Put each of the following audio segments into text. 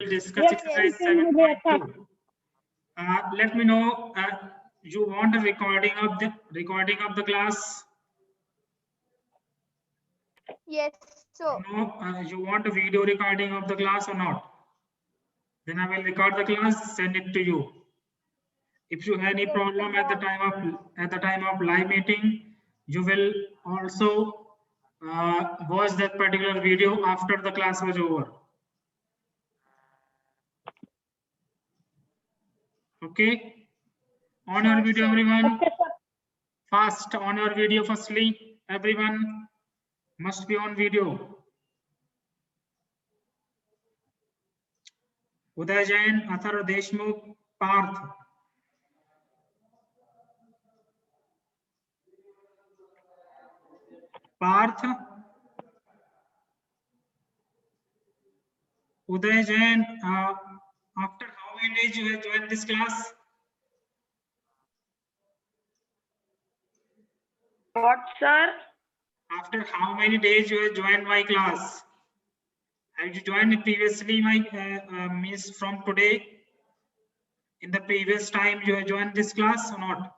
will discuss exercise 7.2. Let me know. You want a recording of the class? Yes, so. No, you want a video recording of the class or not? Then I will record the class, send it to you. If you have any problem at the time of live meeting, you will also watch that particular video after the class was over. Okay. On your video, everyone. Fast on your video. Firstly, everyone must be on video. Uday Jain, Athar Deshmukh, Parth. Parth. Uday Jain, after how many days you have joined this class? What, sir? After how many days you have joined my class? Have you joined previously my means from today? In the previous time you have joined this class or not?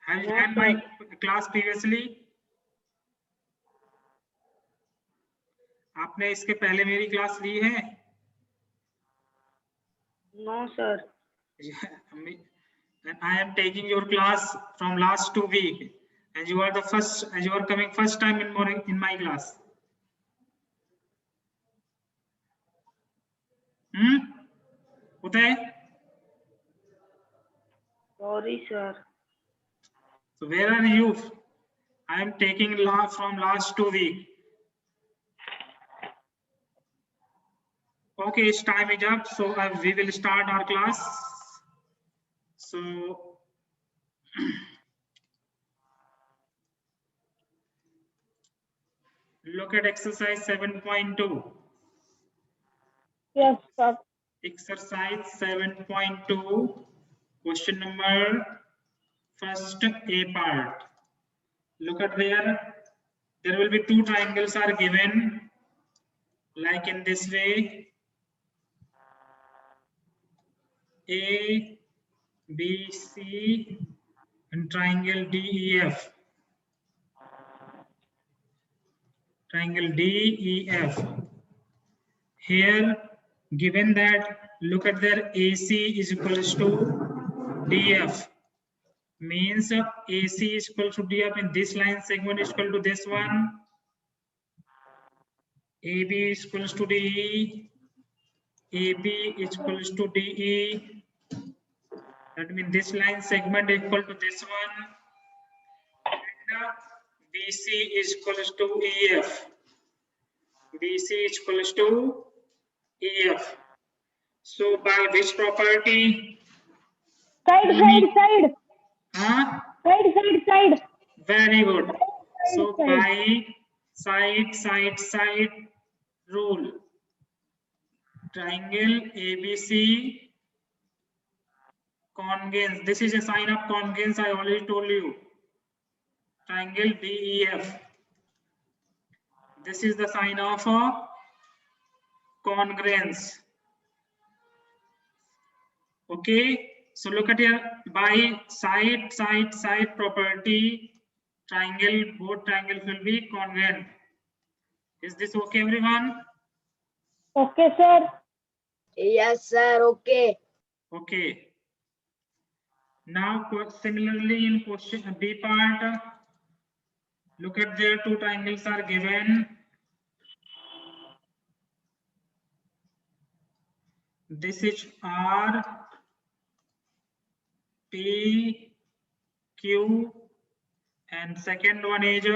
Have you joined my class previously? आपने इसके पहले मेरी class ली है? No, sir. And I am taking your class from last 2 weeks, and you are the first, and you are coming first time in my class. Uday? Sorry, sir. So where are you? I am taking from last 2 weeks. Okay, it's time is up, so we will start our class. So look at exercise 7.2. Yes, sir. Exercise 7.2, question number first A part. Look at there. There will be 2 triangles are given, like in this way. A, B, C, and triangle D, E, F. Triangle D, E, F. Here, given that, look at their AC is equals to DF. Means AC is equal to DF in this line segment is equal to this one. AB is equals to DE. AB is equals to DE. That means this line segment is equal to this one. And BC is equals to EF. BC is equals to EF. So by which property? Side. Huh? Side. Very good. So by side rule. Triangle ABC congruence. This is a sign of congruence. I already told you. Triangle DEF. This is the sign of congruence. Okay. So look at here, by side property, triangle, both triangles will be congruent. Is this okay, everyone? Okay, sir. Yes, sir. Okay. Okay. Now, similarly in question B part, look at there 2 triangles are given. This is R, P, Q, and second one is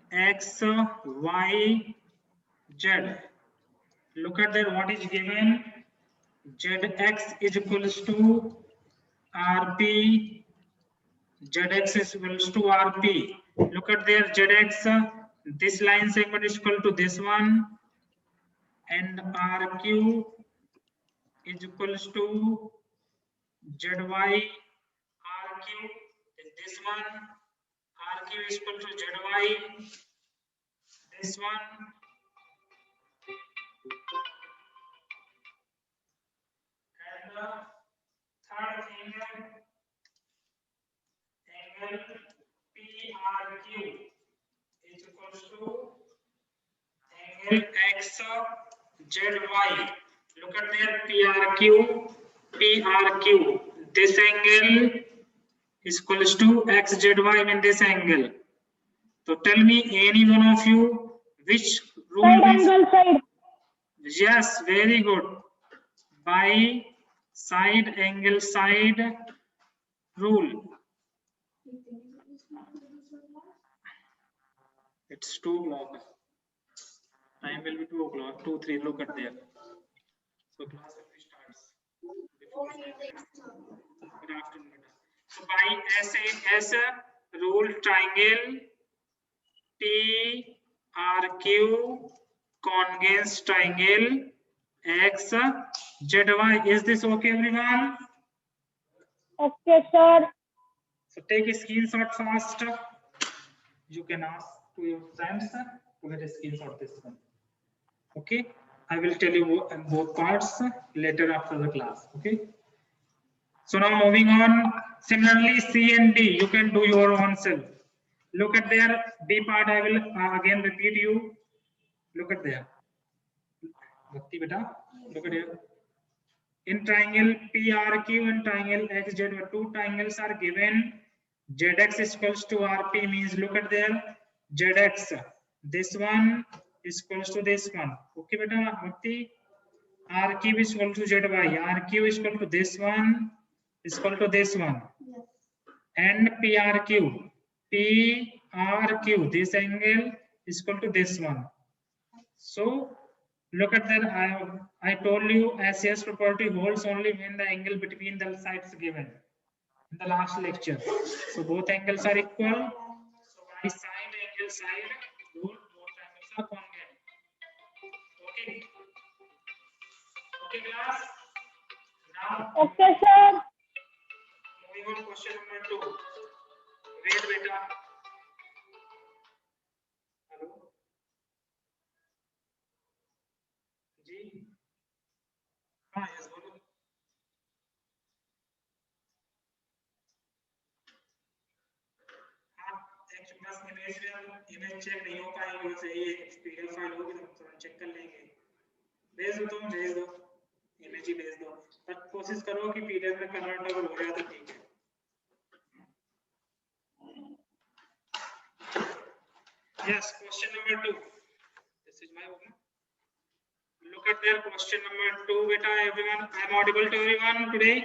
X, Y, Z. Look at there what is given. ZX is equals to RP. ZX is equals to RP. Look at there ZX. This line segment is equal to this one, and RQ is equals to ZY. RQ is this one RQ is equal to ZY, this one and the third angle PRQ is equals to angle XZY. Look at there, PRQ. This angle is equals to XZY in this angle. So tell me, any one of you, which rule Side means? angle side. Yes, very good. By side angle side rule. It's 2 o'clock. Time will be 2 o'clock. 2, 3. Look at there. So class will be starts. Good afternoon. So by SAS rule, triangle TRQ congruence triangle XZY. Is this okay, everyone? Okay, sir. So take a screenshot fast. You can ask to your friends to get a screenshot this one. Okay, I will tell you both parts later after the class. Okay. So now moving on. Similarly, C and D, you can do your own self. Look at there. B part, I will again repeat you. Look at there. Bhakti beta, look at here. In triangle PRQ and triangle XZ, 2 triangles are given. ZX is equals to RP means, look at there, ZX. This one is equals to this one. Okay, beta, Bhakti. RQ is equal to ZY. RQ is equal to this one is equal to this one. And PRQ. PRQ. This angle is equal to this one. So look at that. I told you SAS property holds only when the angle between the sides given in the last lecture. So both angles are equal. So by side angle side rule, both angles are congruent. Okay. Okay, class. Now Okay, sir. moving on, question number 2. Wait, beta. Hello. जी. हाँ, yes, बोलो. हाँ, एक बस image check नहीं हो पाएगी, वैसे ये पीडीएफ फाइल होगी तो तुरंत चेक कर लेंगे. भेज दो, तुम भेज दो, इमेज ही भेज दो, पर कोशिश करो कि पीडीएफ में कन्वर्टेबल हो जाए तो ठीक है. Yes, question number 2. This is my own. Look at their question number 2, beta. Everyone, I am audible to everyone today?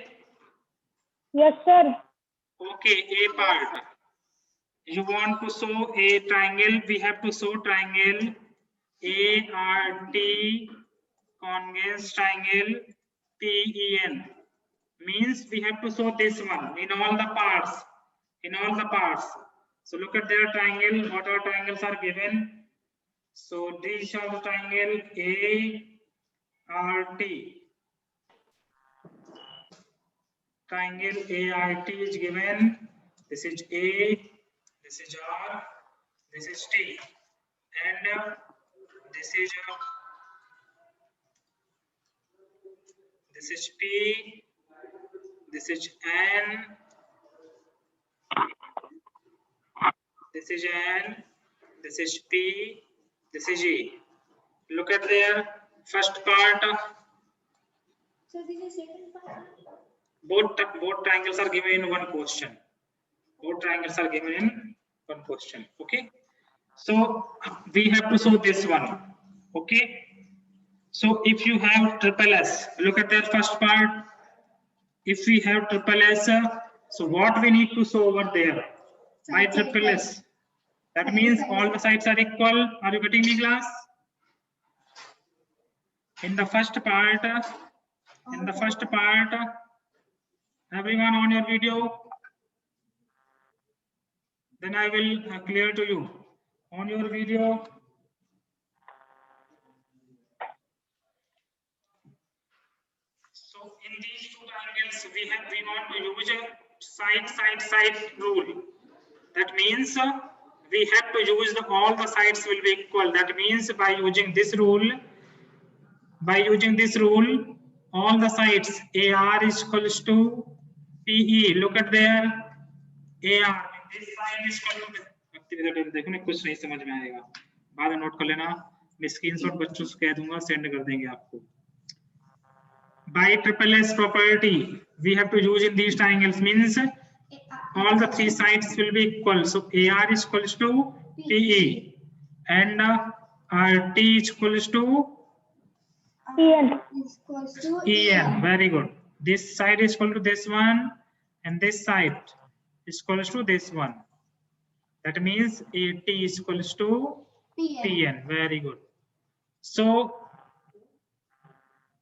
Yes, sir. Okay, A part. You want to show a triangle. We have to show triangle ART congruence triangle PEN. Means we have to show this one in all the parts. In all the parts. So look at their triangle. What are triangles are given? So these are the triangle ART. Triangle ART is given. This is A, this is R, this is T, and this is P, this is N, this is N, this is P, this is E. Look at their first part. So this is second part. Both triangles are given in one question. Both triangles are given in one question. Okay. So we have to show this one. Okay. So if you have triple S, look at their first part. If we have triple S, so what we need to show over there? By triple S. That means all the sides are equal. Are you getting me, class? In the first part, everyone on your video, then I will clear to you on your video. So in these 2 triangles we want to use side rule. That means we have to use all the sides will be equal. That means by using this rule, all the sides AR is equals to PE. Look at there, AR. This side is equal to. देखो ना कुछ नहीं समझ में आएगा, बाद में note कर लेना. मैं स्क्रीनशॉट बच्चों से कह दूंगा, सेंड कर देंगे आपको. By triple S property, we have to use in these triangles, means all the three sides will be equal. So AR is equals to PE and RT is equals to EN. Is equals to EN. Very good. This side is equal to this one and this side is equals to this one. That means AT is equals to PN. Very good. So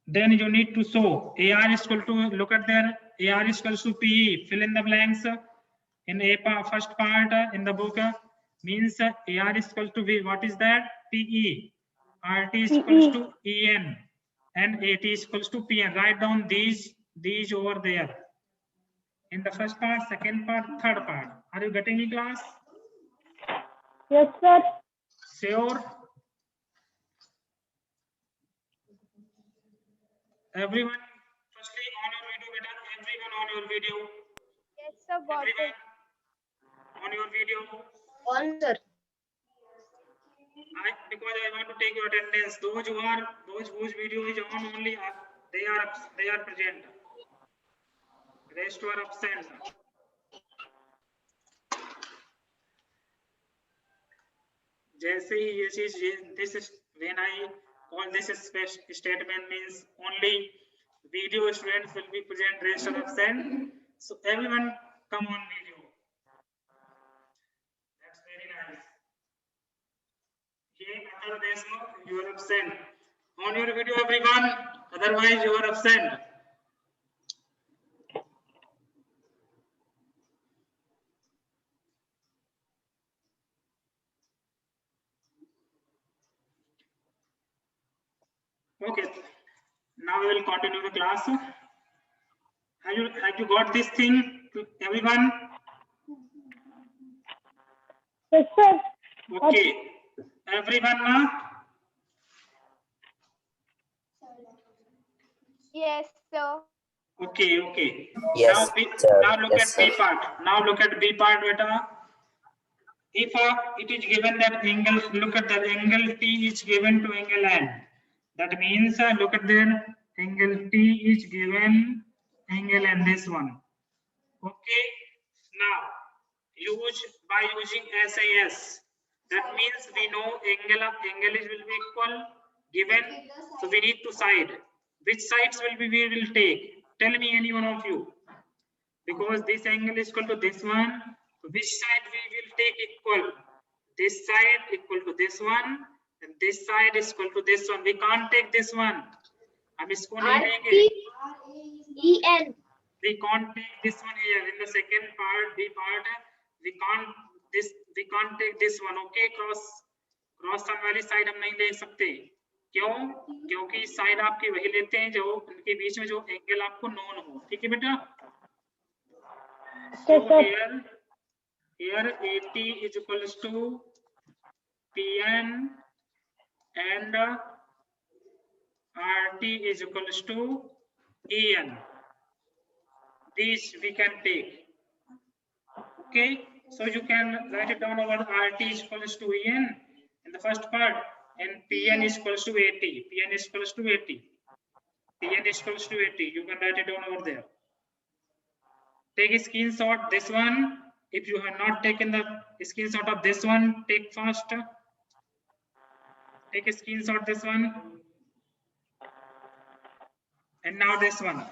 then you need to show AR is equal to, look at there, AR is equals to PE. Fill in the blanks in A part, first part in the book, means AR is equal to V. What is that? PE. RT is equals to EN and AT is equals to PN. Write down these over there. In the first part, second part, third part. Are you getting me, class? Yes, sir. Sure. Everyone, firstly on your video, beta. Everyone on your video. Yes, sir. Got Everyone it. on your video. On, sir. Because I want to take your attendance. Those whose video is on only, they are present. Rest are absent. जैसे ही ये चीज, this is when I call this statement, means only video students will be present, rest are absent. So everyone come on video. That's very nice. You are absent. On your video, everyone. Otherwise, you are absent. Okay. Now we will continue the class. Have you got this thing, everyone? Yes, sir. Okay. Everyone now? Yes, sir. Okay. Yes, sir. Now look Yes, at B sir. part. Now look at B part, beta. If it is given that angle, look at the angle T is given to angle N. That means look at there, angle T is given angle N, this one. Okay. Now by using SAS. That means we know angle is will be equal given. So we need to side. Which sides we will take? Tell me, any one of you. Because this angle is equal to this one. Which side we will take equal? This side equal to this one, and this side is equal to this one. We can't take this one. हम इसको नहीं लेंगे. EN. We can't take this one here in the second part, B part. We can't take this one. Okay, cross sum वाली side हम नहीं ले सकते. क्यों? क्योंकि साइड आपके वही लेते हैं जो उनके बीच में जो एंगल आपको नोन हो. ठीक है बेटा? So here AT is equals to PN and RT is equals to EN. These we can take. Okay, so you can write it down over RT is equals to EN in the first part, and PN is equals to AT. PN is equals to AT. PN is equals to AT. You can write it down over there. Take a screenshot this one. If you have not taken the screenshot of this one, take first. Take a screenshot this one. And now this one.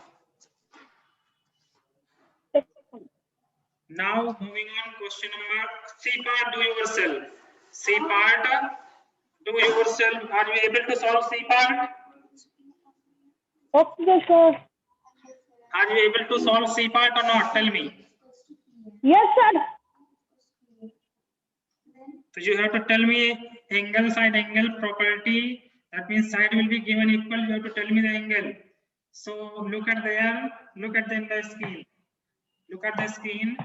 Now moving on, question number C part, do yourself. C part, do yourself. Are you able to solve C part? Okay, sir. Are you able to solve C part or not? Tell me. Yes, sir. So you have to tell me angle, side angle property. That means side will be given equal. You have to tell me the angle. So look at there. Look at the screen. Look at the screen.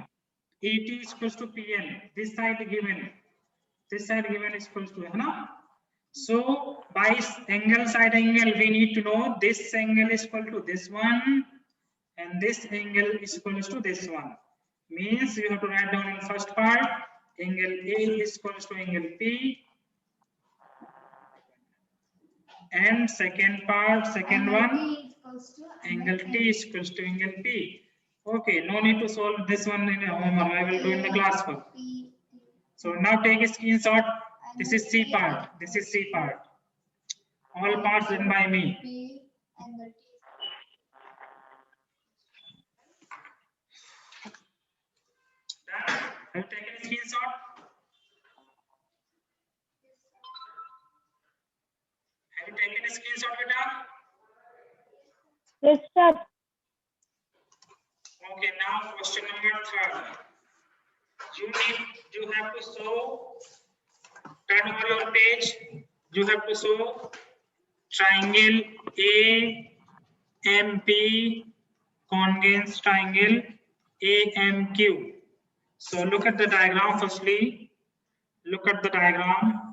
ET is equals to PN. This side given. This side given is equals to, है ना? So by angle side angle, we need to know this angle is equal to this one, and this angle is equal to this one. Means you have to write down in first part, angle A is equal to angle P, and second part, second one, angle T is equal to angle P. Okay, no need to solve this one in a homework. I will do in the class work. So now take a screenshot. This is C part. This is C part. All parts done by me. Have you taken a screenshot? Have you taken a screenshot, beta? Yes, sir. Okay, now question number 3. You have to show, turn over your page. You have to show triangle AMP congruence triangle AMQ. So look at the diagram firstly. Look at the diagram.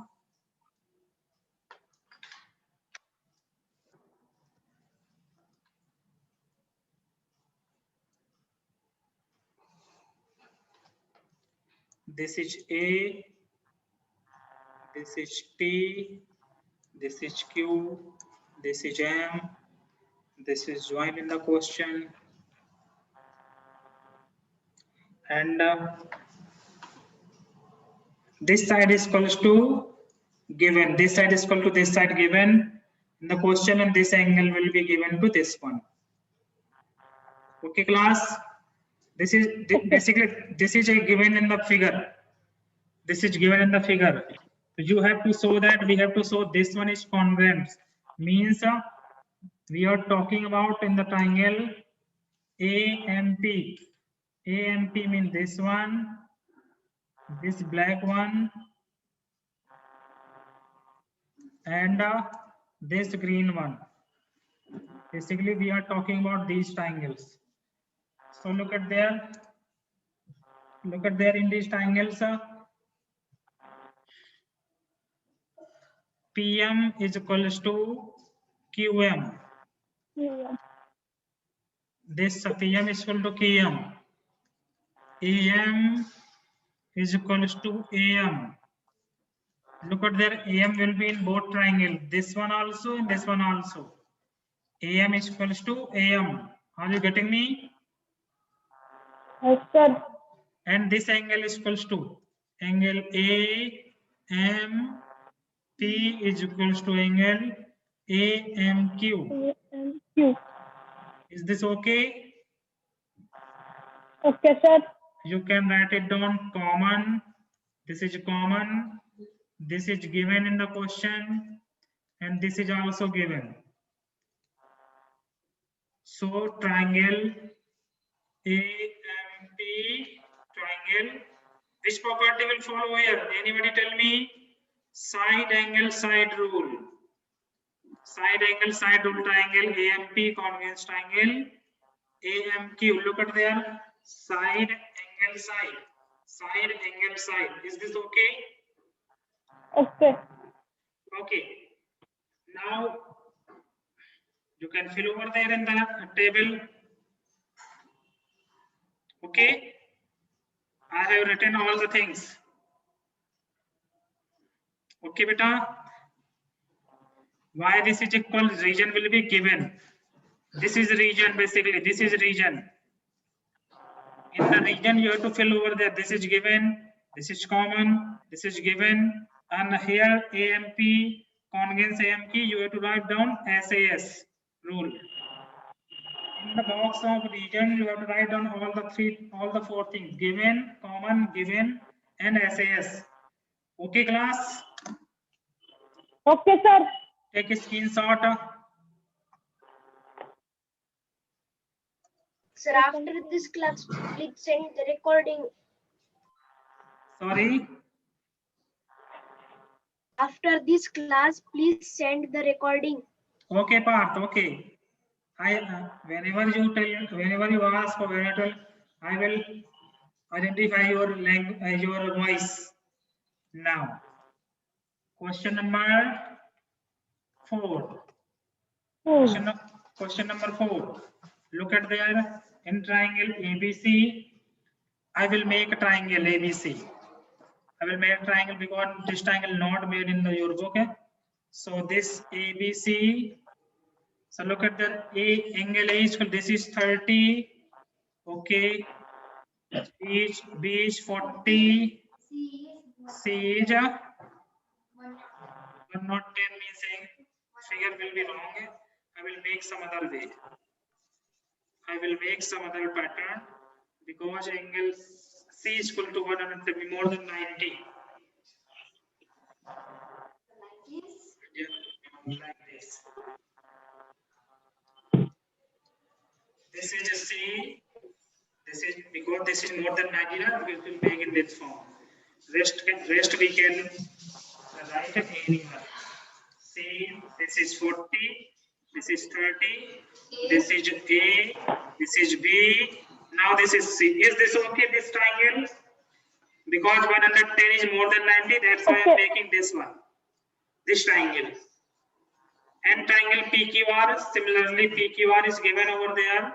This is A, this is P, this is Q, this is M, this is joined in the question, and this side is equals to given, this side is equal to this side given in the question, and this angle will be given to this one. Okay, class. This is basically, this is a given in the figure. This is given in the figure. You have to show that, we have to show this one is congruent. Means we are talking about in the triangle AMP. AMP means this one, this black one, and this green one. Basically, we are talking about these triangles. So look at there. Look at there in these triangles. PM is equals to QM. Yeah. This PM is equal to QM. AM is equals to AM. Look at there, AM will be in both triangle. This one also and this one also. AM is equals to AM. Are you getting me? Yes, sir. And this angle is equals to angle AMP is equals to angle AMQ. AMQ. Is this okay? Okay, sir. You can write it down common. This is common. This is given in the question, and this is also given. So triangle AMP triangle. Which property will follow here? Anybody tell me? Side angle side rule. Side angle side rule triangle AMP congruence triangle AMQ. Look at there. Side angle side. Side angle side. Is this okay? Okay. Okay. Now you can fill over there in the table. Okay. I have written all the things. Okay, beta. Why this is equal? Region will be given. This is region basically. This is region. In the region, you have to fill over there. This is given. This is common. This is given. And here AMP congruence AMQ, you have to write down SAS rule. In the box of region, you have to write down all the four things: given, common, given, and SAS. Okay, class. Okay, sir. Take a screenshot. Sir, after this class, please send the recording. Sorry. After this class, please send the recording. Okay, Parth. Okay. Whenever you ask or whenever I will identify your language, your voice now. Question number 4. Question number 4. Look at there in triangle ABC. I will make a triangle ABC. I will make a triangle because this triangle not made in your book. So this ABC. So look at the angle A is, this is 30. Okay. B is 40. C is 1 not 10 means figure will be wrong. I will make some other way. I will make some other pattern because angle C is equal to 100 more than 90. Yeah, like this. This is a C. This is because this is more than 90. We will make in this form. Rest we can write anywhere. See, this is 40. This is 30. This is A. This is B. Now this is C. Is this okay? This triangle? Because 110 is more than 90. That's why I'm making this one. This triangle. And triangle PQR. Similarly, PQR is given over there.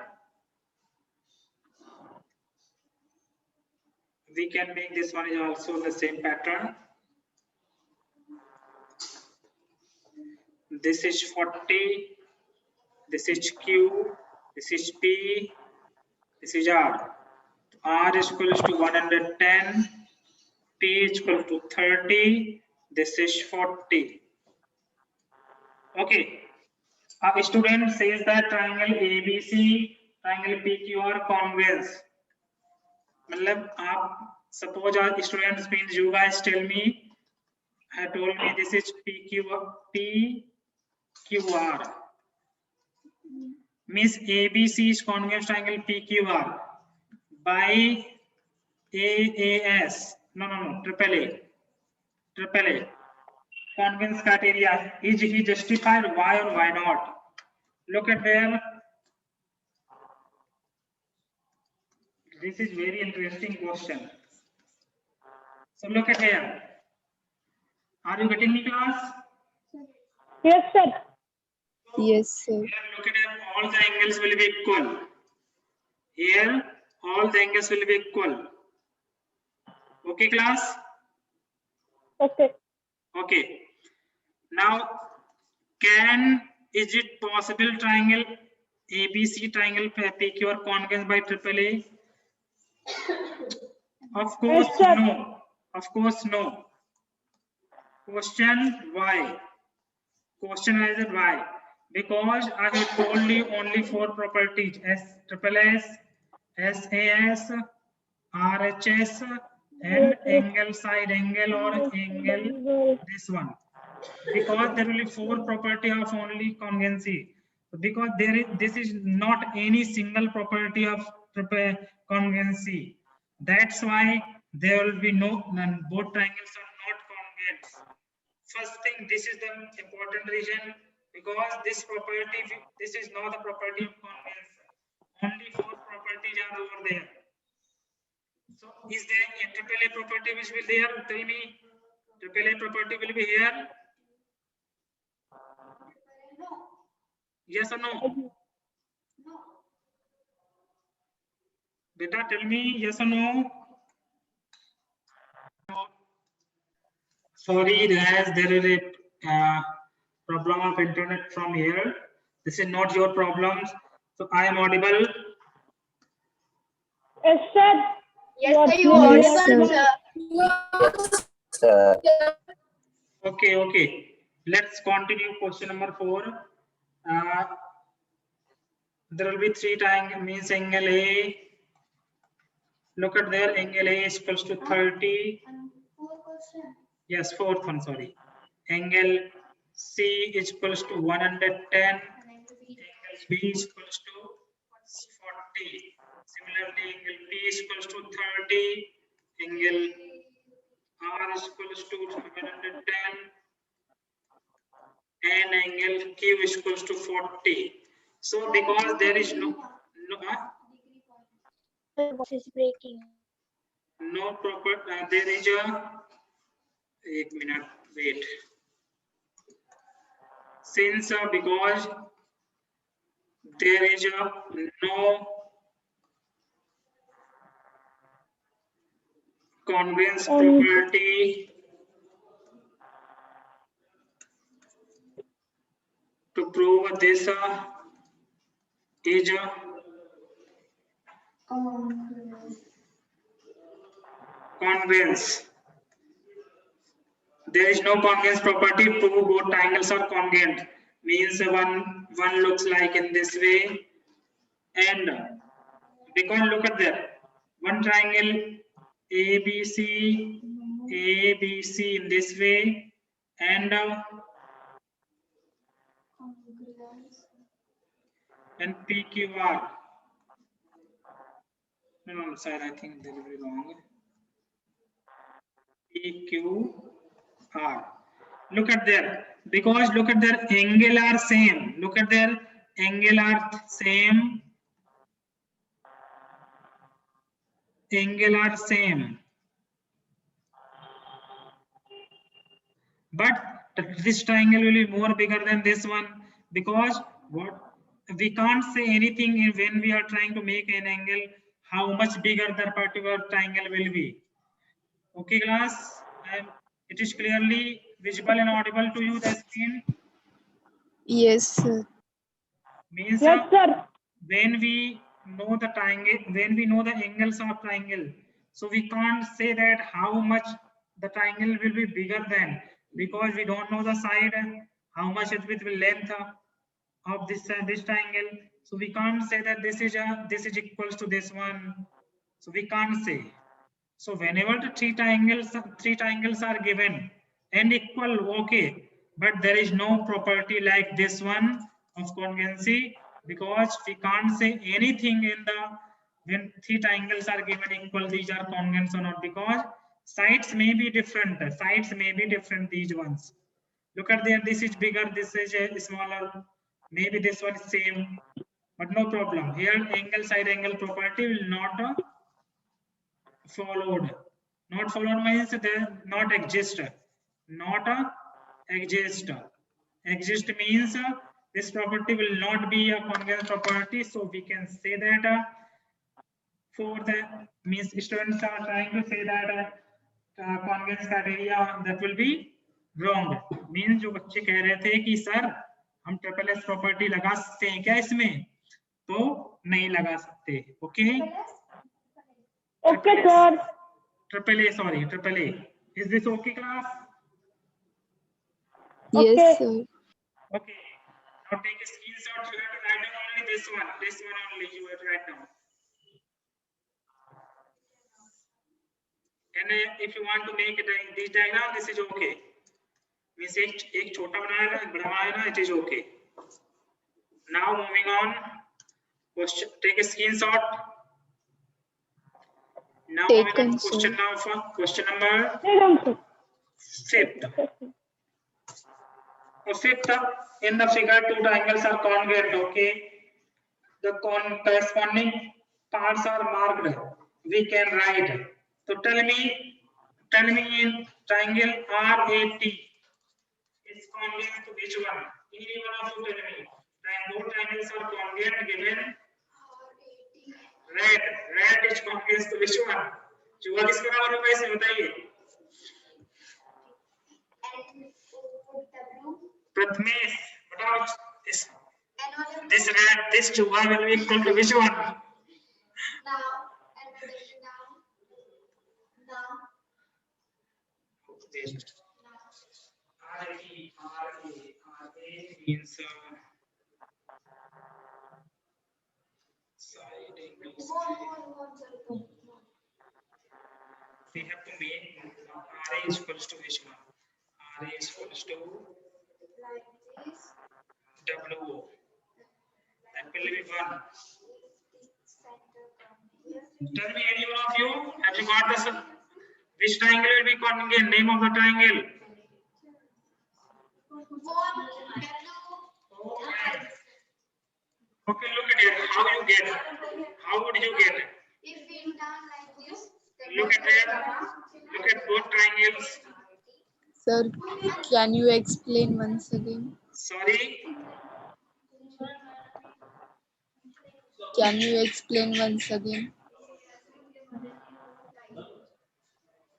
We can make this one is also the same pattern. This is 40. This is Q. This is P. This is R. R is equals to 110. P is equal to 30. This is 40. Okay. A student says that triangle ABC, triangle PQR congruence. मतलब आप suppose our students means you guys tell me, have told me this is PQR. Means ABC is congruent triangle PQR by AAS. No, triple A. Congruence criteria. Is he justified? Why or why not? Look at there. This is very interesting question. So look at here. Are you getting me, class? Yes, sir. Yes, sir. Here, look at here. All the angles will be equal. Here, all the angles will be equal. Okay, class? Okay. Okay. Now, is it possible triangle ABC triangle PQR congruent by AAA? Of course, Yes, sir. no. Of course, no. Question why? Question is why? Because I have told you only 4 properties: SSS, SAS, RHS, and angle side angle or angle this one. Because there will be 4 property of only congruency. Because this is not any single property of congruency. That's why there will be no none. Both triangles are not congruent. First thing, this is the important reason, because this property, this is not the property of congruence. Only 4 properties are over there. So is there a AAA property which will be there? Tell me, AAA property will be here? Yes or no? Beta, tell me yes or no? Sorry, there is a problem of internet from here. This is not your problem. So I am audible. Yes, sir. Yes, sir, you Yes, audible, sir. sir. Okay. Let's continue question number 4. There will be 3 triangle means angle A. Look at there, angle A is equals to 30. Yes, 4th one, sorry. Angle C is equals to 110. Angle B is equals to 40. Similarly, angle P is equals to 30. Angle R is equals to 110. And angle Q is equals to 40. So because there is no Your voice is breaking. No proper. There is a. 1 minute. Wait. Since because there is a no congruence property to prove this is congruence. There is no congruence property to prove both triangles are congruent. Means one looks like in this way, and because look at that one triangle ABC in this way, and PQR. No, sorry, I think that will be wrong. PQR. Look at there, because look at their angle are same. Look at their angle are same. Angle are same. But this triangle will be more bigger than this one, because what we can't say anything when we are trying to make an angle how much bigger that particular triangle will be. Okay, class, it is clearly visible and audible to you, the screen. Yes, sir. Means Yes, sir. when we know the triangle, when we know the angles of triangle, so we can't say that how much the triangle will be bigger than, because we don't know the side, how much it will be length of this triangle. So we can't say that this is equals to this one. So we can't say. So whenever the three triangles are given and equal, okay, but there is no property like this one of congruency, because we can't say anything in the when three triangles are given equal, these are congruent or not, because sides may be different. Sides may be different, these ones. Look at there, this is bigger, this is smaller, maybe this one is same, but no problem. Here angle side angle property will not followed. Not followed means they not exist. Not exist. Exist means this property will not be a congruent property. So we can say that for the means students are trying to say that congruence criteria that will be wrong. Means जो बच्चे कह रहे थे कि sir हम triple S property लगा सकते हैं क्या इसमें, तो नहीं लगा सकते. Okay. Okay, sir. Triple A, sorry, Triple A. Is this okay, class? Yes, Okay. sir. Okay. Now take a screenshot. You have to write down only this one. This one only you have to write down. And if you want to make it this diagram, this is okay. Means एक छोटा बनाया ना, बड़ा बनाया ना, it is okay. Now moving on. Question. Take a screenshot. Now Taken, question sir. question number Taken, sir. 5th. Fifth, in the figure, two triangles are congruent. Okay, the corresponding parts are marked. We can write. So tell me in triangle RAT is congruent to which one? Any one of you tell me. Both triangles are congruent given red. Red is congruent to which one? चूहा किस बराबर होगा इसे बताइए. Prathamesh, बताओ this चूहा will be equal to which one? Means side angles. We have to make RA is equals to which one? RA is equals to WO. That will be 1. Tell me, any one of you, have you got this? Which triangle will be congruent? Name of the triangle. Okay, look at it. How you get? How would you get? If we Look at there. Look at both triangles. Sir, can you explain once again? Sorry. Can you explain once again?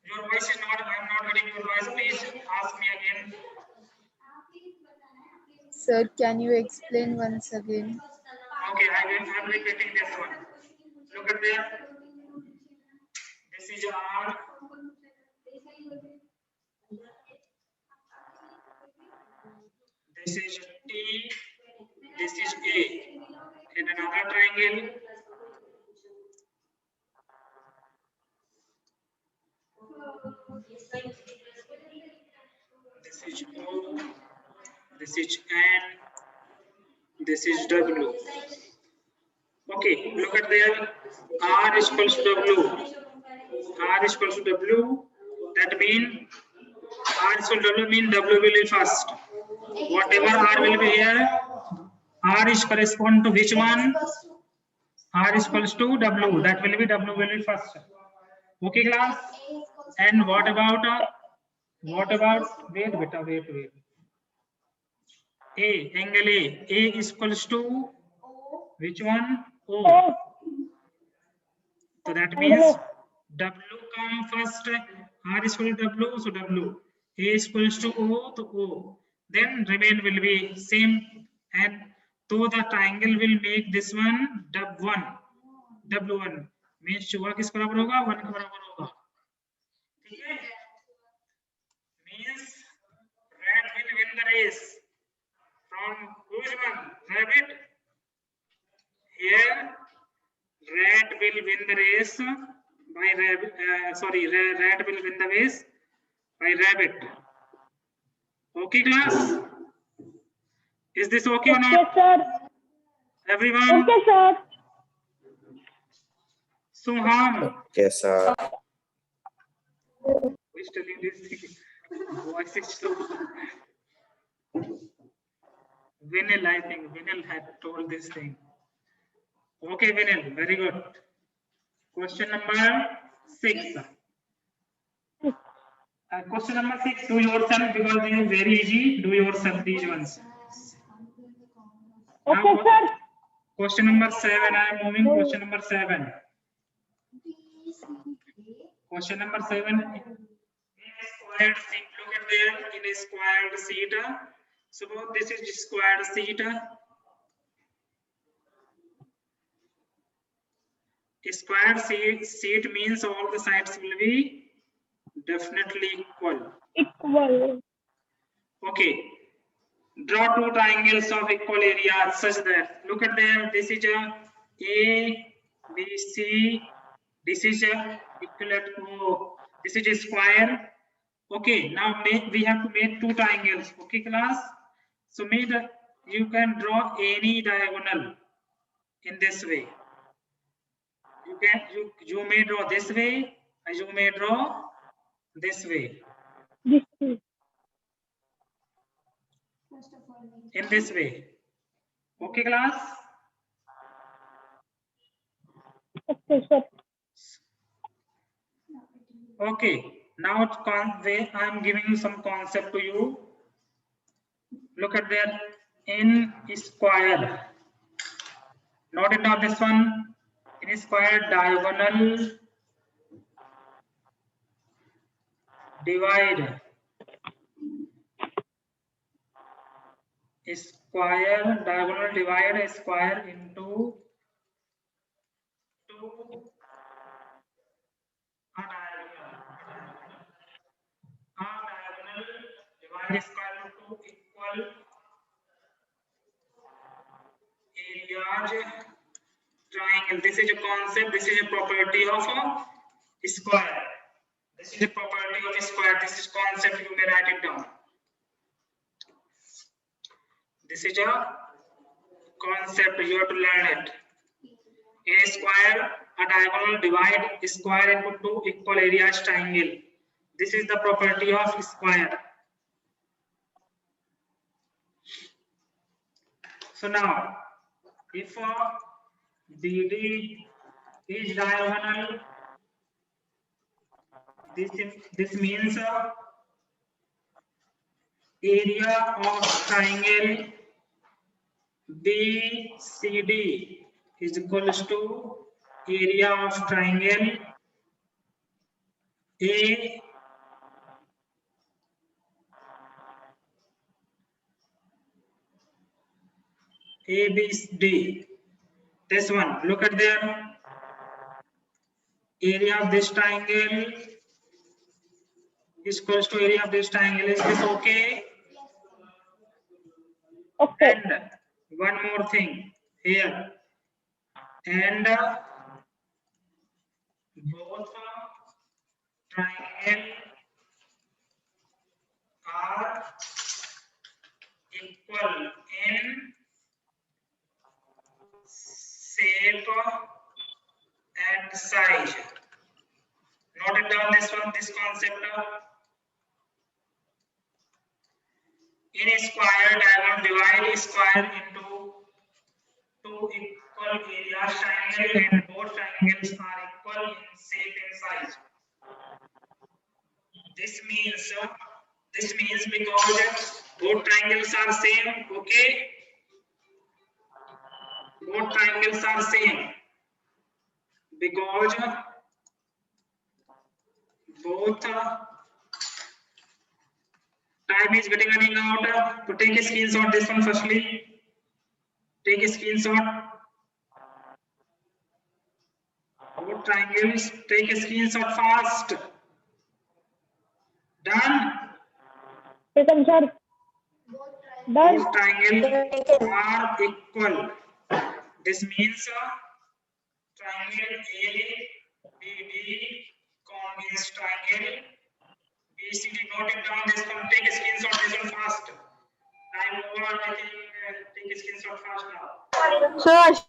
Your voice is not. I'm not getting your voice. Please ask me again. Sir, can you explain once again? Okay, I'm repeating this one. Look at there. This is R. This is T. This is A. In another triangle. This is O. This is N. This is W. Okay, look at there. R is equals to W. R is equals to W. That means R is equal to W means W will be first. Whatever R will be here, R is correspond to which one? R is equals to W. That will be W will be first. Okay, class. And what about wait. A, angle A. A is equals to which one? O. O. So that means W come first. R is equal to W, so W. A is equals to O, to O. Then remain will be same. And so the triangle will make this one W1. W1 means चौका किस बराबर होगा? 1 के बराबर होगा. ठीक है? Means rat will win the race. From which one? Rabbit. Here, rat will win the race by rabbit. Rat will win the race by rabbit. Okay, class. Is this okay or Okay, not? sir. Everyone. Okay, sir. Suham. Yes, sir. Who is telling this thing? Voice is so. Vinil, I think Vinil had told this thing. Okay, Vinil, very good. Question number 6. Question number 6, do yourself because they are very easy. Do yourself these ones. Okay, Now, sir. question number 7, I am moving. Question number 7. Question number 7. In a squared seat, look at there. In a squared seat, suppose this is squared seat. A squared seat means all the sides will be definitely equal. Equal. Okay. Draw two triangles of equal area such that, look at there, this is A, B, C, this is equivalent to, this is a square. Okay, now we have to make two triangles. Okay, class. So you can draw any diagonal in this way. You may draw this way, and you may draw this way. This is. In this way. Okay, class. Okay, sir. Okay. Now I am giving you some concept to you. Look at there. In square. Note it down this one. In square diagonal divide. Square diagonal divide a square into two. A diagonal divide a square into equal areas triangle. This is a concept. This is a property of a square. This is a property of a square. This is concept. You may write it down. This is a concept. You have to learn it. In a square, a diagonal divide a square into two equal areas triangle. This is the property of square. So now, if BD is diagonal This means area of triangle BCD is equals to area of triangle ABD. This one, look at there. Area of this triangle is equals to area of this triangle. Is this okay? Okay. And one more thing here. And both triangle are equal in shape and size. Note it down this one, this concept. In a square diagram, divide a square into two equal areas triangle, and both triangles are equal in shape and size. This means because both triangles are same, okay? Both triangles are same because both time is getting running out. So take a screenshot this one firstly. Take a screenshot. Both triangles. Take a screenshot fast. Done. Taken, sir. Done. Both triangles are equal. This means triangle ABD congruous triangle BCD. Note it down this one. Take a screenshot this one fast. Time over. I think take a screenshot fast now. Sir,